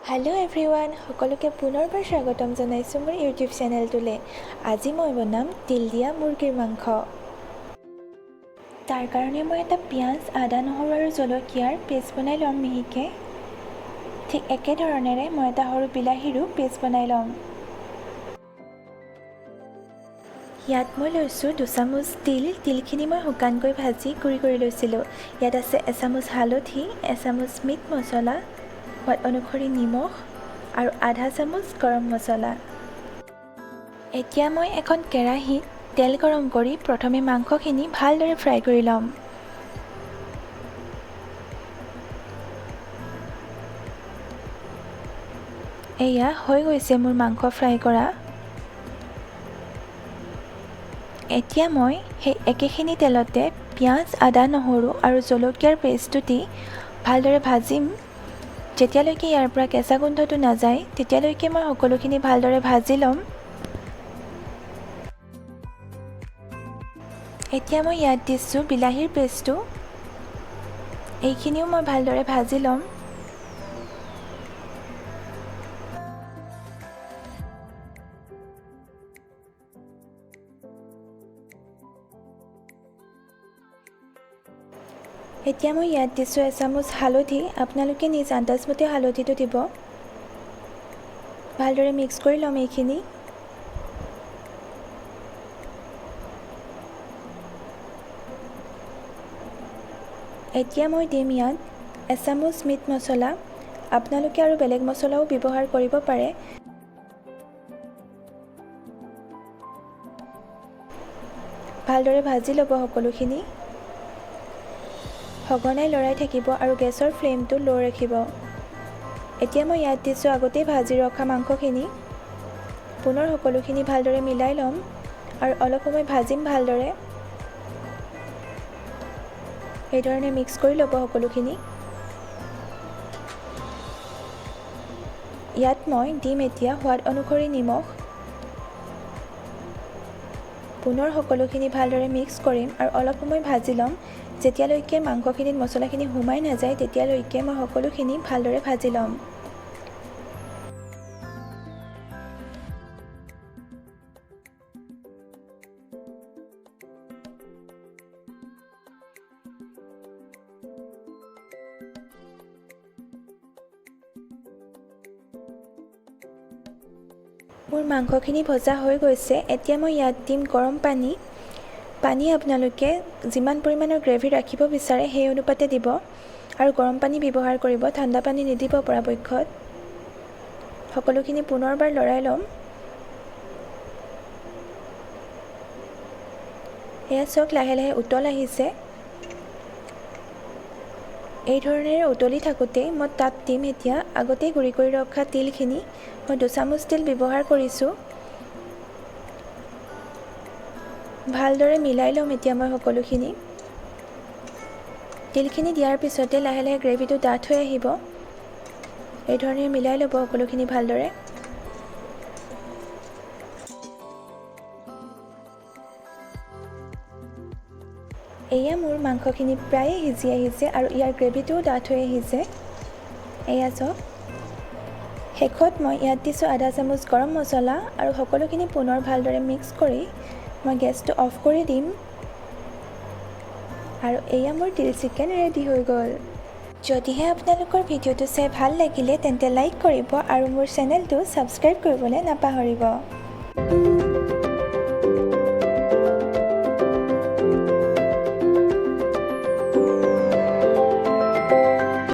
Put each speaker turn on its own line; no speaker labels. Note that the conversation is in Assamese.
হেল্ল' এভৰিৱান, সকলোকে পুনৰবাৰ স্বাগতম জনাইছোঁ মোৰ ইউটিউব চেনেলটোলৈ। আজি মই বনাম তিল দিয়া মুৰ্গীৰ মাংস। তাৰ কাৰণে মই এটা পিঁয়াজ, আদা, নহৰু আৰু জলকীয়াৰ পেষ্ট বনাই ল'ম মিহিকৈ। ঠিক একেধৰণেৰে মই এটা সৰু বিলাহীৰো পেষ্ট বনাই ল'ম। ইয়াত মই লৈছোঁ 2 চামুচ তিল। তিলখিনি মই শুকানকৈ ভাজি গুড়ি কৰি লৈছিলোঁ। ইয়াত আছে এচামুচ হালধি, এচামুচ মিট মছলা, সোৱাদ অনুসৰি নিমখ আৰু আধা চামুচ গৰম মছলা। এতিয়া মই এখন কেৰাহীত তেল গৰম কৰি প্ৰথমে মাংসখিনি ভালদৰে ফ্ৰাই কৰি ল'ম। এয়া হৈ গৈছে মোৰ মাংস ফ্ৰাই কৰা। এতিয়া মই সেই একেখিনি তেলতে পিঁয়াজ, আদা, নহৰু আৰু জলকীয়াৰ পেষ্টটো দি ভালদৰে ভাজিম। যেতিয়ালৈকে ইয়াৰ পৰা কেঁচা গোন্ধটো নাযায় তেতিয়ালৈকে মই সকলোখিনি ভালদৰে ভাজি ল'ম। এতিয়া মই ইয়াত দিছোঁ বিলাহীৰ পেষ্টটো। এইখিনিও মই ভালদৰে ভাজি ল'ম। এতিয়া মই ইয়াত দিছোঁ এচামুচ হালধি। আপোনালোকে নিজ আন্দাজমতে হালধিটো দিব। ভালদৰে মিক্স কৰি ল'ম এইখিনি। এতিয়া মই দিম ইয়াত এচামুচ মিট মছলা। আপোনালোকে আৰু বেলেগ মছলাও ব্যৱহাৰ কৰিব পাৰে। ভালদৰে ভাজি ল'ব সকলোখিনি। সঘনাই লৰাই থাকিব আৰু গেছৰ ফ্লেমটো ল' ৰাখিব। এতিয়া মই ইয়াত দিছোঁ আগতেই ভাজি ৰখা মাংসখিনি। পুনৰ সকলোখিনি ভালদৰে মিলাই ল'ম আৰু অলপ সময় ভাজিম ভালদৰে। এইধৰণে মিক্স কৰি ল'ব সকলোখিনি। ইয়াত মই দিম এতিয়া সোৱাদ অনুসৰি নিমখ। পুনৰ সকলোখিনি ভালদৰে মিক্স কৰিম আৰু অলপ সময় ভাজি ল'ম। যেতিয়ালৈকে মাংসখিনিত মছলাখিনি সোমাই নাযায় তেতিয়ালৈকে মই সকলোখিনি ভালদৰে ভাজি ল'ম। মোৰ মাংসখিনি ভজা হৈ গৈছে। এতিয়া মই ইয়াত দিম গৰম পানী। পানী আপোনালোকে যিমান পৰিমাণৰ গ্ৰেভি ৰাখিব বিচাৰে সেই অনুপাতে দিব আৰু গৰম পানী ব্যৱহাৰ কৰিব, ঠাণ্ডা পানী নিদিব পৰাপক্ষত। সকলোখিনি পুনৰবাৰ লৰাই ল'ম। এয়া চাওক, লাহে লাহে উতল আহিছে। এই ধৰণেৰে উতলি থাকোঁতেই মই তাত দিম এতিয়া আগতেই গুড়ি কৰি ৰখা তিলখিনি। মই 2 চামুচ তিল ব্যৱহাৰ কৰিছোঁ। ভালদৰে মিলাই ল'ম এতিয়া মই সকলোখিনি। তিলখিনি দিয়াৰ পিছতে লাহে লাহে গ্ৰেভিটো ডাঠ হৈ আহিব। এই ধৰণে মিলাই ল'ব সকলোখিনি ভালদৰে। এয়া মোৰ মাংসখিনি প্ৰায়ে সিজি আহিছে আৰু ইয়াৰ গ্ৰেভিটোও ডাঠ হৈ আহিছে। এয়া চাওক। শেষত মই ইয়াত দিছোঁ আধা চামুচ গৰম মছলা আৰু সকলোখিনি পুনৰ ভালদৰে মিক্স কৰি মই গেছটো অফ কৰি দিম। আৰু এয়া মোৰ তিল চিকেন ৰেডি হৈ গ'ল। যদিহে আপোনালোকৰ ভিডিঅ'টো চাই ভাল লাগিলে তেন্তে লাইক কৰিব আৰু মোৰ চেনেলটো ছাবস্ক্ৰাইব কৰিবলৈ নাপাহৰিব।